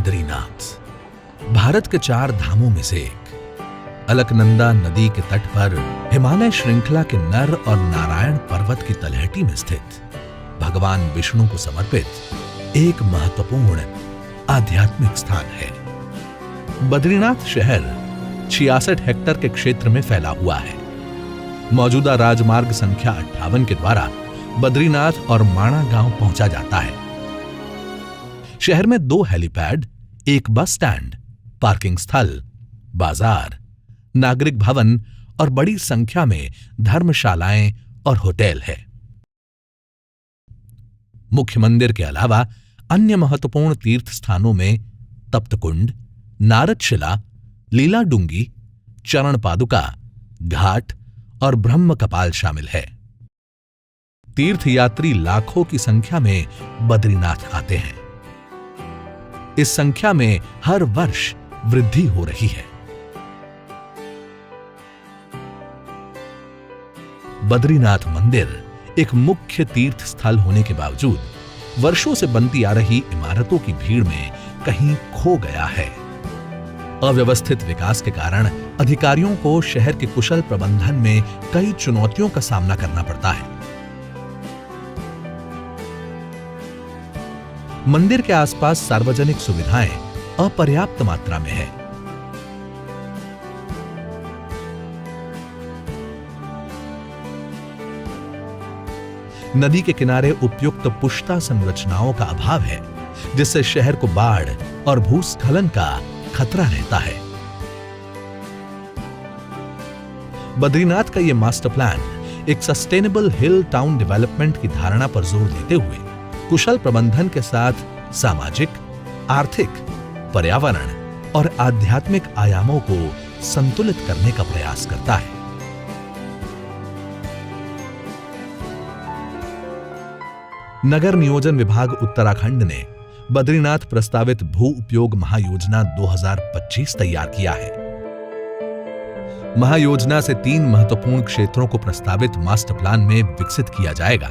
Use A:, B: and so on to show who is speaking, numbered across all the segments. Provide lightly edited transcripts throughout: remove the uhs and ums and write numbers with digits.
A: बद्रीनाथ भारत के 4 धामों में से एक। अलकनंदा नदी के तट पर हिमालय श्रृंखला के नर और नारायण पर्वत की तलहटी में स्थित भगवान विष्णु को समर्पित एक महत्वपूर्ण आध्यात्मिक स्थान है। बद्रीनाथ शहर 66 हेक्टेयर के क्षेत्र में फैला हुआ है। मौजूदा राजमार्ग संख्या 58 के द्वारा बद्रीनाथ और माणा गांव पहुंचा जाता है। शहर में 2 हेलीपैड, एक बस स्टैंड, पार्किंग स्थल, बाजार, नागरिक भवन और बड़ी संख्या में धर्मशालाएं और होटल है। मुख्य मंदिर के अलावा अन्य महत्वपूर्ण तीर्थ स्थानों में तप्तकुंड, नारदशिला, लीला डूंगी, चरण पादुका, घाट और ब्रह्म कपाल शामिल है। तीर्थयात्री लाखों की संख्या में बद्रीनाथ आते हैं। इस संख्या में हर वर्ष वृद्धि हो रही है। बद्रीनाथ मंदिर एक मुख्य तीर्थ स्थल होने के बावजूद वर्षों से बनती आ रही इमारतों की भीड़ में कहीं खो गया है। अव्यवस्थित विकास के कारण अधिकारियों को शहर के कुशल प्रबंधन में कई चुनौतियों का सामना करना पड़ता है। मंदिर के आसपास सार्वजनिक सुविधाएं अपर्याप्त मात्रा में है। नदी के किनारे उपयुक्त पुष्टा संरचनाओं का अभाव है, जिससे शहर को बाढ़ और भूस्खलन का खतरा रहता है। बद्रीनाथ का यह मास्टर प्लान एक सस्टेनेबल हिल टाउन डेवलपमेंट की धारणा पर जोर देते हुए कुशल प्रबंधन के साथ सामाजिक, आर्थिक, पर्यावरण और आध्यात्मिक आयामों को संतुलित करने का प्रयास करता है। नगर नियोजन विभाग उत्तराखंड ने बद्रीनाथ प्रस्तावित भू उपयोग महायोजना 2025 तैयार किया है। महायोजना से 3 महत्वपूर्ण क्षेत्रों को प्रस्तावित मास्टर प्लान में विकसित किया जाएगा।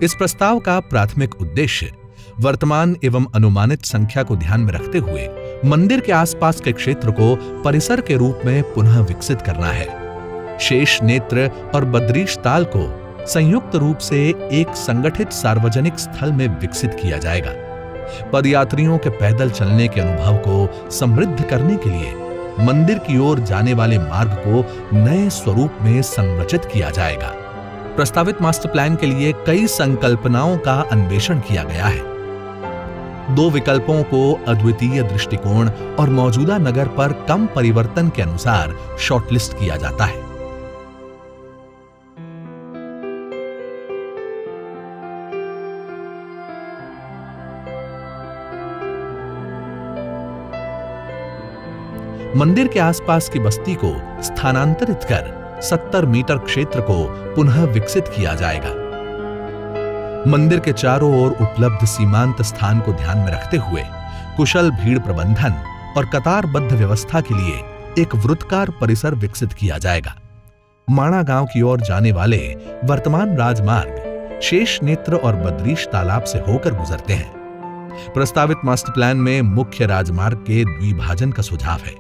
A: इस प्रस्ताव का प्राथमिक उद्देश्य वर्तमान एवं अनुमानित संख्या को ध्यान में रखते हुए मंदिर के आसपास के क्षेत्र को परिसर के रूप में पुनः विकसित करना है। शेष नेत्र और बद्रीश ताल को संयुक्त रूप से एक संगठित सार्वजनिक स्थल में विकसित किया जाएगा। पदयात्रियों के पैदल चलने के अनुभव को समृद्ध करने के लिए मंदिर की ओर जाने वाले मार्ग को नए स्वरूप में संरचित किया जाएगा। प्रस्तावित मास्टर प्लान के लिए कई संकल्पनाओं का अन्वेषण किया गया है। 2 विकल्पों को अद्वितीय दृष्टिकोण और मौजूदा नगर पर कम परिवर्तन के अनुसार शॉर्टलिस्ट किया जाता है। मंदिर के आसपास की बस्ती को स्थानांतरित कर 70 मीटर क्षेत्र को पुनः विकसित किया जाएगा। मंदिर के चारों ओर उपलब्ध सीमांत स्थान को ध्यान में रखते हुए कुशल भीड़ प्रबंधन और कतारबद्ध व्यवस्था के लिए एक वृत्ताकार परिसर विकसित किया जाएगा। माणा गांव की ओर जाने वाले वर्तमान राजमार्ग शेष नेत्र और बद्रीश तालाब से होकर गुजरते हैं। प्रस्तावित मास्टर प्लान में मुख्य राजमार्ग के द्विभाजन का सुझाव है।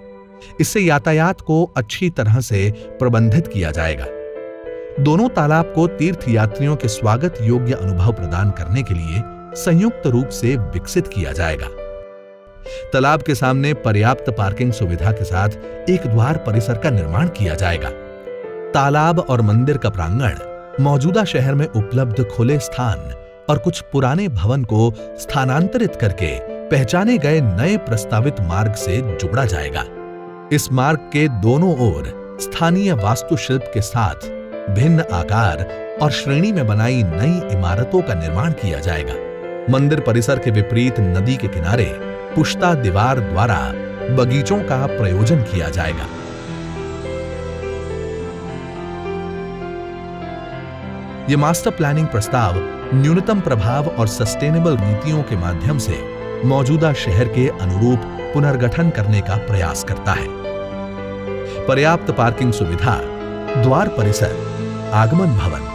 A: इससे यातायात को अच्छी तरह से प्रबंधित किया जाएगा। दोनों तालाब को तीर्थयात्रियों के स्वागत योग्य अनुभव प्रदान करने के लिए संयुक्त रूप से विकसित किया जाएगा। तालाब के सामने पर्याप्त पार्किंग सुविधा के साथ एक द्वार परिसर का निर्माण किया जाएगा। तालाब और मंदिर का प्रांगण मौजूदा शहर में उपलब्ध खुले स्थान और कुछ पुराने भवन को स्थानांतरित करके पहचाने गए नए प्रस्तावित मार्ग से जोड़ा जाएगा। इस मार्ग के दोनों ओर स्थानीय वास्तुशिल्प के साथ भिन्न आकार और श्रेणी में बनाई नई इमारतों का निर्माण किया जाएगा। मंदिर परिसर के विपरीत नदी के किनारे पुष्टा दीवार द्वारा बगीचों का प्रयोजन किया जाएगा। यह मास्टर प्लानिंग प्रस्ताव न्यूनतम प्रभाव और सस्टेनेबल नीतियों के माध्यम से मौजूदा शहर के अनुरूप पुनर्गठन करने का प्रयास करता है। पर्याप्त पार्किंग सुविधा, द्वार परिसर, आगमन भवन,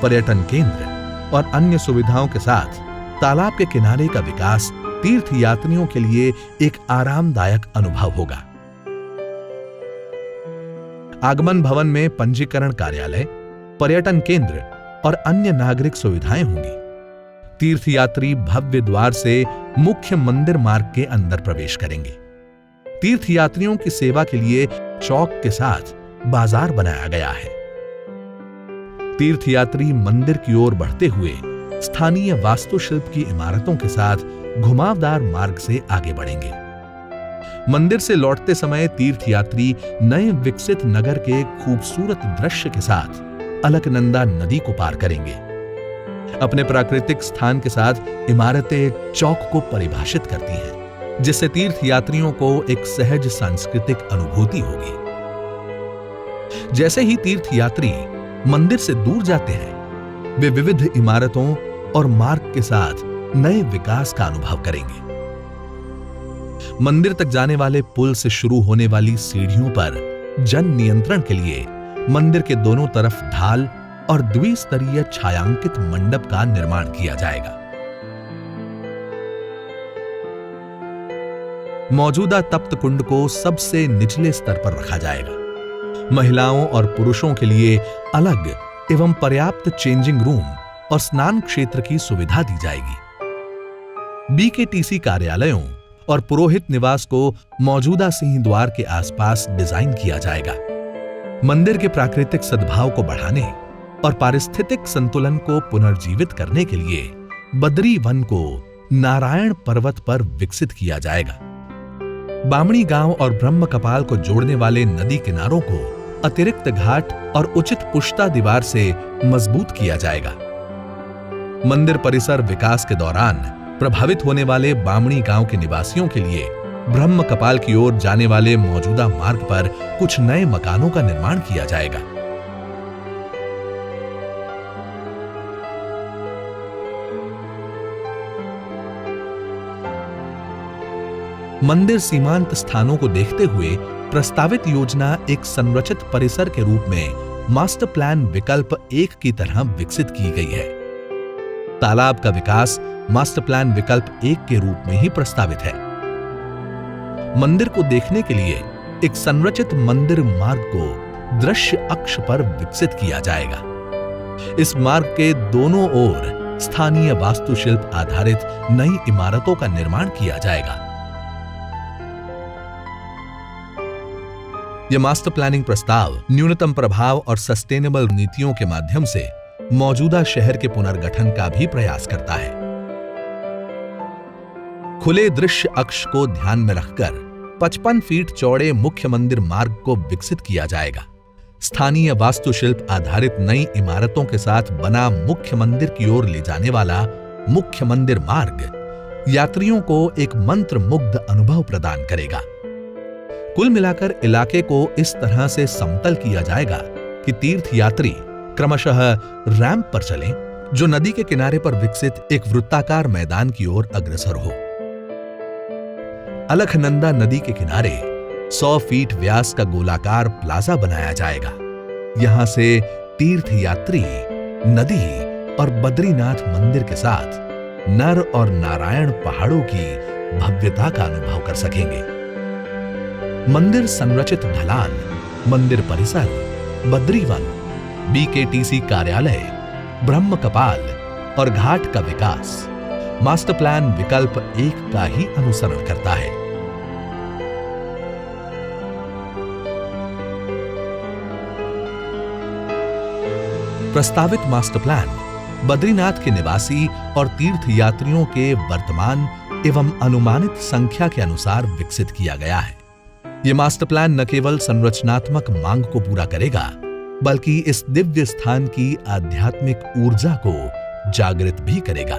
A: पर्यटन केंद्र और अन्य सुविधाओं के साथ तालाब के किनारे का विकास तीर्थयात्रियों के लिए एक आरामदायक अनुभव होगा। आगमन भवन में पंजीकरण कार्यालय, पर्यटन केंद्र और अन्य नागरिक सुविधाएं होंगी। तीर्थयात्री भव्य द्वार से मुख्य मंदिर मार्ग के अंदर प्रवेश करेंगे। तीर्थयात्रियों की सेवा के लिए चौक के साथ बाजार बनाया गया है। तीर्थयात्री मंदिर की ओर बढ़ते हुए स्थानीय वास्तुशिल्प की इमारतों के साथ घुमावदार मार्ग से आगे बढ़ेंगे। मंदिर से लौटते समय तीर्थयात्री नए विकसित नगर के खूबसूरत दृश्य के साथ अलकनंदा नदी को पार करेंगे। अपने प्राकृतिक स्थान के साथ इमारतें चौक को परिभाषित करती हैं, जिससे तीर्थयात्रियों को एक सहज सांस्कृतिक अनुभूति होगी। जैसे ही तीर्थयात्री मंदिर से दूर जाते हैं, वे विविध इमारतों और मार्ग के साथ नए विकास का अनुभव करेंगे। मंदिर तक जाने वाले पुल से शुरू होने वाली सीढ़ियों पर जन नियंत्रण के लिए मंदिर के दोनों तरफ ढाल और द्विस्तरीय छायांकित मंडप का निर्माण किया जाएगा। मौजूदा तप्त कुंड को सबसे निचले स्तर पर रखा जाएगा। महिलाओं और पुरुषों के लिए अलग एवं पर्याप्त चेंजिंग रूम और स्नान क्षेत्र की सुविधा दी जाएगी। बीकेटीसी कार्यालयों और पुरोहित निवास को मौजूदा सिंह द्वार के आसपास डिजाइन किया जाएगा। मंदिर के प्राकृतिक सद्भाव को बढ़ाने और पारिस्थितिक संतुलन को पुनर्जीवित करने के लिए बद्री वन को नारायण पर्वत पर विकसित किया जाएगा। बामणी गांव और ब्रह्म कपाल को जोड़ने वाले नदी किनारों को अतिरिक्त घाट और उचित पुष्टा दीवार से मजबूत किया जाएगा। मंदिर परिसर विकास के दौरान प्रभावित होने वाले बामणी गांव के निवासियों के लिए ब्रह्म कपाल की ओर जाने वाले मौजूदा मार्ग पर कुछ नए मकानों का निर्माण किया जाएगा। मंदिर सीमांत स्थानों को देखते हुए प्रस्तावित योजना एक संरचित परिसर के रूप में मास्टर प्लान विकल्प 1 की तरह विकसित की गई है। तालाब का विकास मास्टर प्लान विकल्प 1 के रूप में ही प्रस्तावित है। मंदिर को देखने के लिए एक संरचित मंदिर मार्ग को दृश्य अक्ष पर विकसित किया जाएगा। इस मार्ग के दोनों ओर स्थानीय वास्तुशिल्प आधारित नई इमारतों का निर्माण किया जाएगा। यह मास्टर प्लानिंग प्रस्ताव न्यूनतम प्रभाव और सस्टेनेबल नीतियों के माध्यम से मौजूदा शहर के पुनर्गठन का भी प्रयास करता है। खुले दृश्य अक्ष को ध्यान में रखकर 55 फीट चौड़े मुख्य मंदिर मार्ग को विकसित किया जाएगा। स्थानीय वास्तुशिल्प आधारित नई इमारतों के साथ बना मुख्य मंदिर की ओर ले जाने वाला मुख्य मंदिर मार्ग यात्रियों को एक मंत्र मुग्ध अनुभव प्रदान करेगा। कुल मिलाकर इलाके को इस तरह से समतल किया जाएगा कि तीर्थयात्री क्रमशः रैंप पर चलें, जो नदी के किनारे पर विकसित एक वृत्ताकार मैदान की ओर अग्रसर हो। अलकनंदा नदी के किनारे 100 फीट व्यास का गोलाकार प्लाजा बनाया जाएगा। यहां से तीर्थयात्री नदी और बद्रीनाथ मंदिर के साथ नर और नारायण पहाड़ों की भव्यता का अनुभव कर सकेंगे। मंदिर संरचित ढलान, मंदिर परिसर, बद्रीवन, बीकेटीसी कार्यालय, ब्रह्म कपाल और घाट का विकास मास्टर प्लान विकल्प 1 का ही अनुसरण करता है। प्रस्तावित मास्टर प्लान बद्रीनाथ के निवासी और तीर्थयात्रियों के वर्तमान एवं अनुमानित संख्या के अनुसार विकसित किया गया है। यह मास्टर प्लान न केवल संरचनात्मक मांग को पूरा करेगा, बल्कि इस दिव्य स्थान की आध्यात्मिक ऊर्जा को जागृत भी करेगा।